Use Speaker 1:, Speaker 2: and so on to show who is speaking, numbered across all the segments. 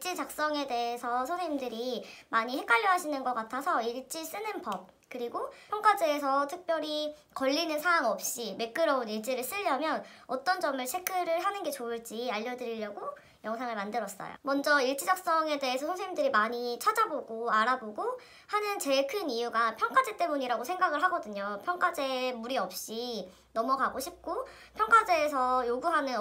Speaker 1: 일지 작성에 대해서 선생님들이 많이 헷갈려 하시는 것 같아서 일지 쓰는 법, 그리고 평가지에서 특별히 걸리는 사항 없이 매끄러운 일지를 쓰려면 어떤 점을 체크를 하는 게 좋을지 알려드리려고 영상을 만들었어요. 먼저 일지 작성에 대해서 선생님들이 많이 찾아보고 알아보고 하는 제일 큰 이유가 평가제 때문이라고 생각을 하거든요. 평가제에 무리 없이 넘어가고 싶고 평가제에서 요구하는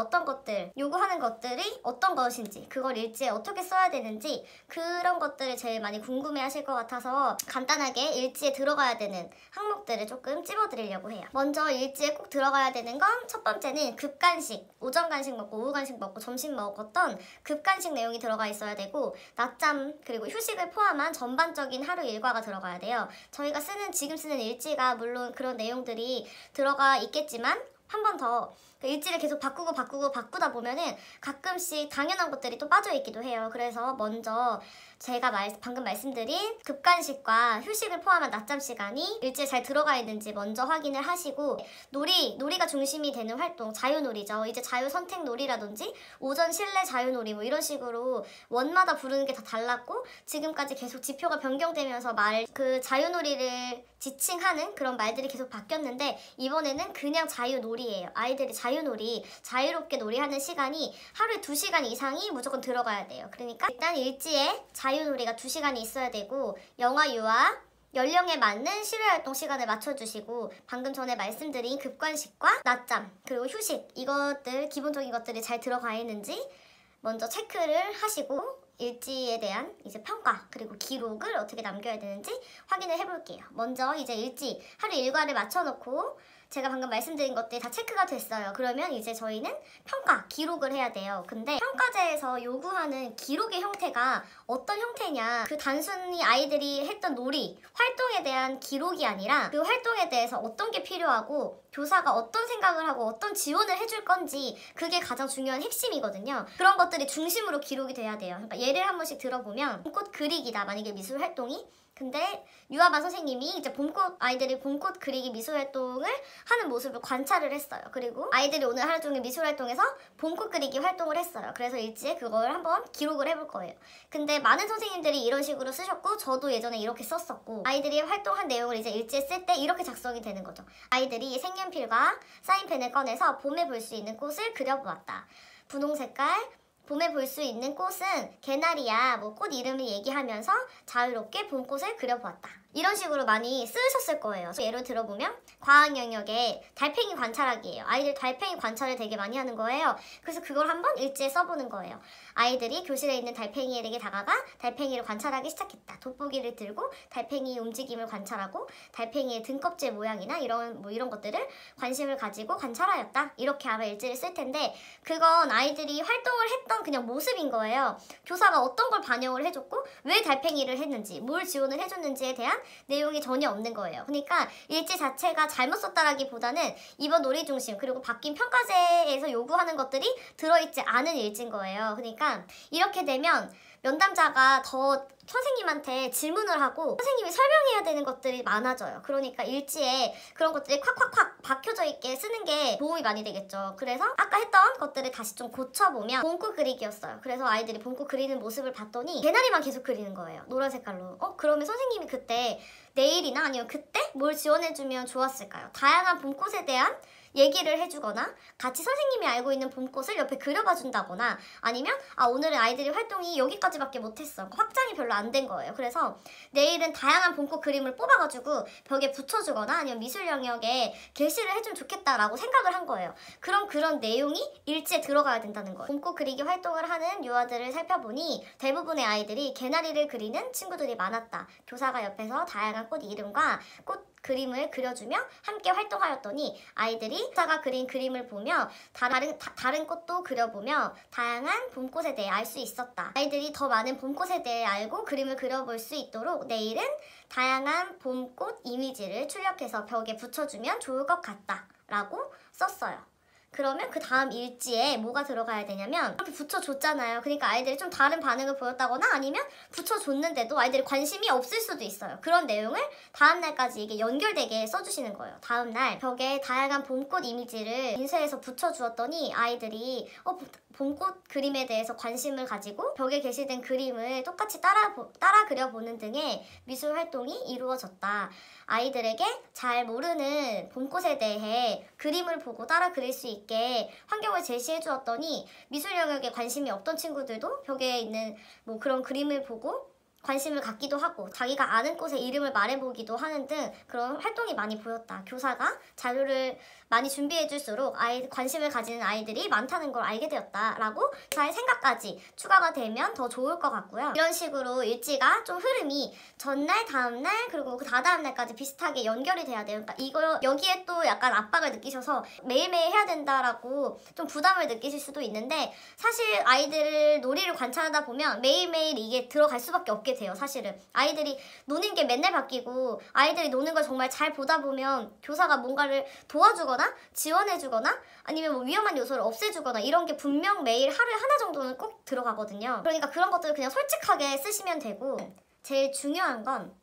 Speaker 1: 것들이 어떤 것인지, 그걸 일지에 어떻게 써야 되는지 그런 것들을 제일 많이 궁금해 하실 것 같아서 간단하게 일지에 들어가야 되는 항목들을 조금 찝어드리려고 해요. 먼저 일지에 꼭 들어가야 되는 건 첫 번째는 급간식, 오전 간식 먹고 오후 간식 먹고 점심 먹었던 급간식 내용이 들어가 있어야 되고, 낮잠 그리고 휴식을 포함한 전반적인 하루 일과가 들어가야 돼요. 저희가 지금 쓰는 일지가 물론 그런 내용들이 들어가 있겠지만 한 번 더 일지를 계속 바꾸다 보면은 가끔씩 당연한 것들이 또 빠져있기도 해요. 그래서 먼저 제가 방금 말씀드린 급간식과 휴식을 포함한 낮잠 시간이 일지에 잘 들어가 있는지 먼저 확인을 하시고, 놀이가 중심이 되는 활동, 자유놀이죠. 이제 자유선택놀이라든지 오전 실내 자유놀이 뭐 이런 식으로 원마다 부르는 게 다 달랐고, 지금까지 계속 지표가 변경되면서 그 자유놀이를 지칭하는 그런 말들이 계속 바뀌었는데, 이번에는 그냥 자유놀이예요. 아이들이 자유롭게 놀이하는 시간이 하루에 2시간 이상이 무조건 들어가야 돼요. 그러니까 일단 일지에 자유놀이가 2시간이 있어야 되고, 영화 유아, 연령에 맞는 실외활동 시간을 맞춰주시고, 방금 전에 말씀드린 급간식과 낮잠 그리고 휴식, 이것들 기본적인 것들이 잘 들어가 있는지 먼저 체크를 하시고, 일지에 대한 이제 평가 그리고 기록을 어떻게 남겨야 되는지 확인을 해볼게요. 먼저 이제 일지 하루 일과를 맞춰놓고 제가 방금 말씀드린 것들이 다 체크가 됐어요. 그러면 이제 저희는 평가, 기록을 해야 돼요. 근데 평가제에서 요구하는 기록의 형태가 어떤 형태냐, 그 단순히 아이들이 했던 놀이, 활동에 대한 기록이 아니라 그 활동에 대해서 어떤 게 필요하고 교사가 어떤 생각을 하고 어떤 지원을 해줄 건지, 그게 가장 중요한 핵심이거든요. 그런 것들이 중심으로 기록이 돼야 돼요. 그러니까 예를 한 번씩 들어보면 봄꽃 그리기다, 만약에 미술 활동이. 근데 유아반 선생님이 이제 아이들이 봄꽃 그리기 미술 활동을 하는 모습을 관찰을 했어요. 그리고 아이들이 오늘 하루 종일 미술 활동에서 봄꽃 그리기 활동을 했어요. 그래서 일지에 그걸 한번 기록을 해볼 거예요. 근데 많은 선생님들이 이런 식으로 쓰셨고, 저도 예전에 이렇게 썼었고, 아이들이 활동한 내용을 이제 일지에 쓸 때 이렇게 작성이 되는 거죠. 아이들이 색연필과 사인펜을 꺼내서 봄에 볼 수 있는 꽃을 그려보았다. 분홍 색깔, 봄에 볼 수 있는 꽃은 개나리야, 뭐 꽃 이름을 얘기하면서 자유롭게 봄꽃을 그려보았다. 이런 식으로 많이 쓰셨을 거예요. 예로 들어보면 과학 영역에 달팽이 관찰하기예요. 아이들 달팽이 관찰을 되게 많이 하는 거예요. 그래서 그걸 한번 일지에 써보는 거예요. 아이들이 교실에 있는 달팽이에게 다가가 달팽이를 관찰하기 시작했다. 돋보기를 들고 달팽이의 움직임을 관찰하고 달팽이의 등껍질 모양이나 이런 것들을 관심을 가지고 관찰하였다. 이렇게 아마 일지를 쓸 텐데, 그건 아이들이 활동을 했던 그냥 모습인 거예요. 교사가 어떤 걸 반영을 해줬고 왜 달팽이를 했는지, 뭘 지원을 해줬는지에 대한 내용이 전혀 없는 거예요. 그러니까 일지 자체가 잘못 썼다라기보다는 이번 놀이 중심 그리고 바뀐 평가제에서 요구하는 것들이 들어있지 않은 일지인 거예요. 그러니까 이렇게 되면 면담자가 더 선생님한테 질문을 하고 선생님이 설명해야 되는 것들이 많아져요. 그러니까 일지에 그런 것들이 콱콱콱 박혀져 있게 쓰는 게 도움이 많이 되겠죠. 그래서 아까 했던 것들을 다시 좀 고쳐보면 봄꽃 그리기였어요. 그래서 아이들이 봄꽃 그리는 모습을 봤더니 개나리만 계속 그리는 거예요. 노란 색깔로. 그러면 선생님이 그때 내일이나 아니면 그때 뭘 지원해주면 좋았을까요? 다양한 봄꽃에 대한 얘기를 해주거나 같이 선생님이 알고 있는 봄꽃을 옆에 그려봐준다거나, 아니면 오늘은 아이들이 활동이 여기까지밖에 못했어, 확장이 별로 안 된 거예요. 그래서 내일은 다양한 봄꽃 그림을 뽑아가지고 벽에 붙여주거나 아니면 미술 영역에 게시를 해주면 좋겠다라고 생각을 한 거예요. 그런 내용이 일지에 들어가야 된다는 거예요. 봄꽃 그리기 활동을 하는 유아들을 살펴보니 대부분의 아이들이 개나리를 그리는 친구들이 많았다. 교사가 옆에서 다양한 꽃 이름과 꽃 그림을 그려주며 함께 활동하였더니 아이들이 교사가 그린 그림을 보며 다른 꽃도 그려보며 다양한 봄꽃에 대해 알 수 있었다. 아이들이 더 많은 봄꽃에 대해 알고 그림을 그려볼 수 있도록 내일은 다양한 봄꽃 이미지를 출력해서 벽에 붙여주면 좋을 것 같다 라고 썼어요. 그러면 그 다음 일지에 뭐가 들어가야 되냐면 이렇게 붙여줬잖아요. 그러니까 아이들이 좀 다른 반응을 보였다거나 아니면 붙여줬는데도 아이들이 관심이 없을 수도 있어요. 그런 내용을 다음 날까지 이게 연결되게 써주시는 거예요. 다음 날 벽에 다양한 봄꽃 이미지를 인쇄해서 붙여주었더니 아이들이 봄꽃 그림에 대해서 관심을 가지고 벽에 게시된 그림을 똑같이 따라 그려보는 등의 미술 활동이 이루어졌다. 아이들에게 잘 모르는 봄꽃에 대해 그림을 보고 따라 그릴 수 있게 환경을 제시해 주었더니 미술 영역에 관심이 없던 친구들도 벽에 있는 뭐 그런 그림을 보고 관심을 갖기도 하고 자기가 아는 꽃의 이름을 말해보기도 하는 등 그런 활동이 많이 보였다. 교사가 자료를 많이 준비해줄수록 관심을 가지는 아이들이 많다는 걸 알게 되었다라고 저의 생각까지 추가가 되면 더 좋을 것 같고요. 이런 식으로 일지가 좀 흐름이 전날, 다음날 그리고 그 다다음 날까지 비슷하게 연결이 돼야 돼요. 그러니까 여기에 또 약간 압박을 느끼셔서 매일매일 해야 된다라고 좀 부담을 느끼실 수도 있는데 사실 아이들 놀이를 관찰하다 보면 매일매일 이게 들어갈 수밖에 없게 돼요. 사실은 아이들이 노는 게 맨날 바뀌고 아이들이 노는 걸 정말 잘 보다 보면 교사가 뭔가를 도와주거나 지원해주거나 아니면 뭐 위험한 요소를 없애주거나 이런 게 분명 매일 하루에 하나 정도는 꼭 들어가거든요. 그러니까 그런 것들을 그냥 솔직하게 쓰시면 되고 제일 중요한 건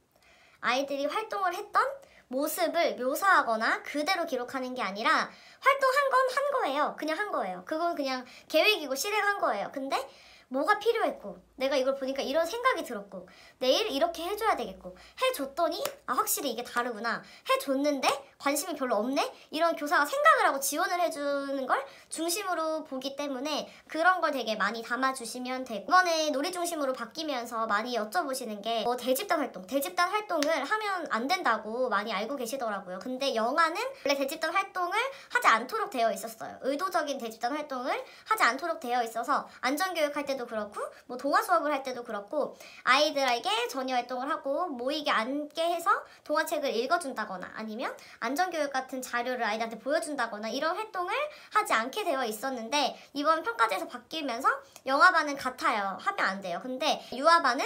Speaker 1: 아이들이 활동을 했던 모습을 묘사하거나 그대로 기록하는 게 아니라 활동한 건 한 거예요. 그냥 한 거예요. 그건 그냥 계획이고 실행한 거예요. 근데 뭐가 필요했고 내가 이걸 보니까 이런 생각이 들었고 내일 이렇게 해줘야 되겠고 해줬더니 확실히 이게 다르구나 해줬는데 관심이 별로 없네? 이런 교사가 생각을 하고 지원을 해주는 걸 중심으로 보기 때문에 그런 걸 되게 많이 담아주시면 되고 이번에 놀이 중심으로 바뀌면서 많이 여쭤보시는 게 대집단 활동을 하면 안 된다고 많이 알고 계시더라고요. 근데 영화는 원래 대집단 활동을 하지 않도록 되어 있었어요. 의도적인 대집단 활동을 하지 않도록 되어 있어서 안전교육할 때도 그렇고 뭐 동화 수업을 할 때도 그렇고 아이들에게 전이 활동을 하고 모이게 앉게 해서 동화책을 읽어준다거나 아니면 안전교육 같은 자료를 아이들한테 보여준다거나 이런 활동을 하지 않게 되어 있었는데 이번 평가제에서 바뀌면서 영화반은 같아요. 하면 안 돼요. 근데 유아반은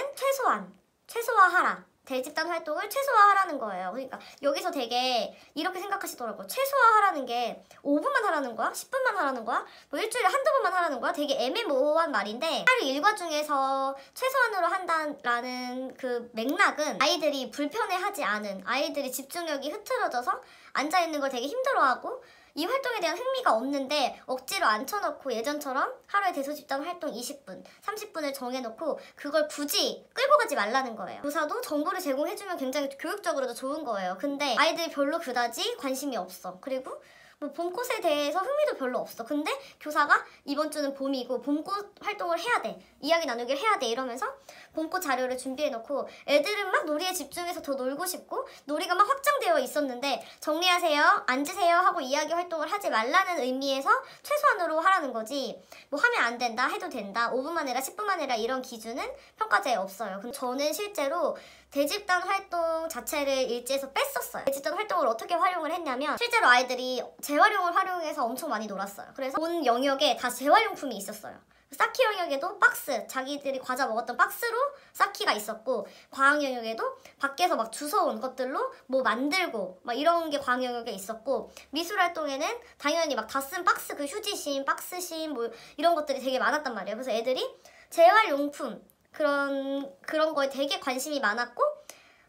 Speaker 1: 최소화하라. 대집단 활동을 최소화하라는 거예요. 그러니까 여기서 되게 이렇게 생각하시더라고요. 최소화하라는 게 5분만 하라는 거야? 10분만 하라는 거야? 뭐 일주일에 한두 번만 하라는 거야? 되게 애매모호한 말인데 하루 일과 중에서 최소한으로 한다라는 그 맥락은 아이들이 불편해하지 않은 아이들이 집중력이 흐트러져서 앉아있는 걸 되게 힘들어하고 이 활동에 대한 흥미가 없는데 억지로 앉혀놓고 예전처럼 하루에 대소집단 활동 20분, 30분을 정해놓고 그걸 굳이 끌고 가지 말라는 거예요. 교사도 정보를 제공해주면 굉장히 교육적으로도 좋은 거예요. 근데 아이들이 별로 그다지 관심이 없어. 그리고 뭐 봄꽃에 대해서 흥미도 별로 없어. 근데 교사가 이번 주는 봄이고 봄꽃 활동을 해야 돼. 이야기 나누기를 해야 돼. 이러면서 봄꽃 자료를 준비해놓고 애들은 막 놀이에 집중해서 더 놀고 싶고 놀이가 막 확정되어 있었는데 정리하세요, 앉으세요 하고 이야기 활동을 하지 말라는 의미에서 최소한으로 하라는 거지 뭐 하면 안 된다, 해도 된다, 5분만 해라, 10분만 해라 이런 기준은 평가제에 없어요. 근데 저는 실제로 대집단 활동 자체를 일지에서 뺐었어요. 대집단 활동을 어떻게 활용을 했냐면 실제로 아이들이 재활용을 활용해서 엄청 많이 놀았어요. 그래서 온 영역에 다 재활용품이 있었어요. 쌓기 영역에도 박스, 자기들이 과자 먹었던 박스로 쌓기가 있었고 과학 영역에도 밖에서 막 주워온 것들로 뭐 만들고 막 이런 게 과학 영역에 있었고 미술 활동에는 당연히 막 다 쓴 박스, 그 휴지심, 박스심 뭐 이런 것들이 되게 많았단 말이에요. 그래서 애들이 재활용품 그런 거에 되게 관심이 많았고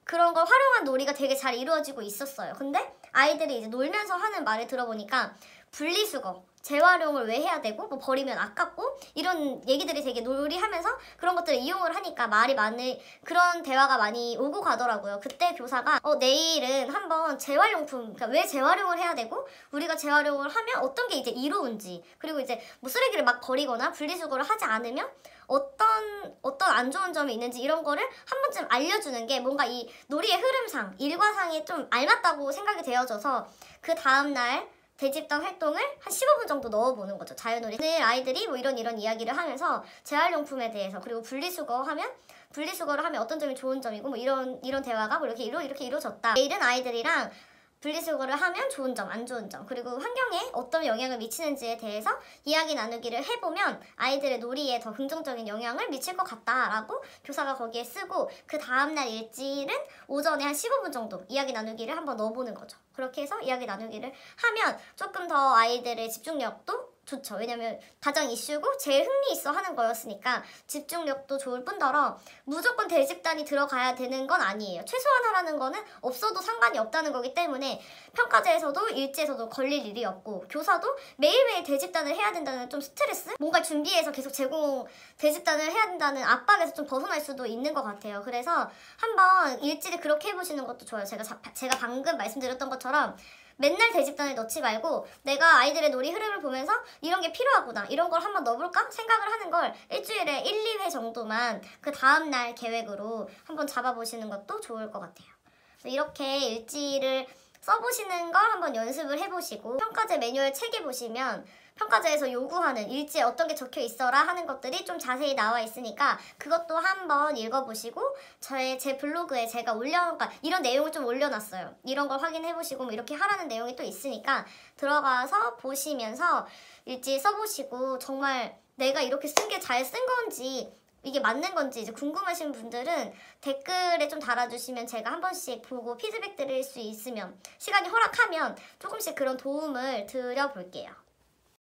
Speaker 1: 그런 걸 활용한 놀이가 되게 잘 이루어지고 있었어요. 근데 아이들이 이제 놀면서 하는 말을 들어보니까 분리수거, 재활용을 왜 해야 되고 뭐 버리면 아깝고 이런 얘기들이 되게 놀이하면서 그런 것들을 이용을 하니까 말이 많은 그런 대화가 많이 오고 가더라고요. 그때 교사가 내일은 한번 재활용품, 그러니까 왜 재활용을 해야 되고 우리가 재활용을 하면 어떤 게 이제 이로운지 그리고 이제 뭐 쓰레기를 막 버리거나 분리수거를 하지 않으면 어떤 안 좋은 점이 있는지 이런 거를 한 번쯤 알려주는 게 뭔가 이 놀이의 흐름상, 일과상에 좀 알맞다고 생각이 되어져서 그 다음날 대집단 활동을 한 15분 정도 넣어보는 거죠. 자유놀이. 오늘 아이들이 뭐 이런 이야기를 하면서 재활용품에 대해서 그리고 분리수거를 하면 어떤 점이 좋은 점이고 뭐 이런 대화가 뭐 이렇게 이루어졌다. 내일은 아이들이랑 분리수거를 하면 좋은 점, 안 좋은 점, 그리고 환경에 어떤 영향을 미치는지에 대해서 이야기 나누기를 해보면 아이들의 놀이에 더 긍정적인 영향을 미칠 것 같다라고 교사가 거기에 쓰고, 그 다음날 일지는 오전에 한 15분 정도 이야기 나누기를 한번 넣어보는 거죠. 그렇게 해서 이야기 나누기를 하면 조금 더 아이들의 집중력도 좋죠. 왜냐면 가장 이슈고 제일 흥미있어 하는 거였으니까 집중력도 좋을 뿐더러 무조건 대집단이 들어가야 되는 건 아니에요. 최소한 하라는 거는 없어도 상관이 없다는 거기 때문에 평가제에서도 일지에서도 걸릴 일이 없고, 교사도 매일매일 대집단을 해야 된다는 좀 스트레스? 뭔가 준비해서 계속 대집단을 해야 된다는 압박에서 좀 벗어날 수도 있는 것 같아요. 그래서 한번 일지를 그렇게 해보시는 것도 좋아요. 제가 방금 말씀드렸던 것처럼 맨날 대집단을 넣지 말고 내가 아이들의 놀이 흐름을 보면서 이런 게 필요하구나, 이런 걸 한번 넣어볼까 생각을 하는 걸 일주일에 1, 2회 정도만 그 다음날 계획으로 한번 잡아보시는 것도 좋을 것 같아요. 이렇게 일지를 써보시는 걸 한번 연습을 해보시고, 평가제 매뉴얼 책에 보시면 평가제에서 요구하는 일지에 어떤 게 적혀 있어라 하는 것들이 좀 자세히 나와 있으니까 그것도 한번 읽어보시고, 제 블로그에 제가 그러니까 이런 내용을 좀 올려놨어요. 이런 걸 확인해보시고 뭐 이렇게 하라는 내용이 또 있으니까 들어가서 보시면서 일지 써보시고, 정말 내가 이렇게 쓴 게 잘 쓴 건지 이게 맞는 건지 이제 궁금하신 분들은 댓글에 좀 달아주시면 제가 한 번씩 보고 피드백 드릴 수 있으면, 시간이 허락하면 조금씩 그런 도움을 드려볼게요.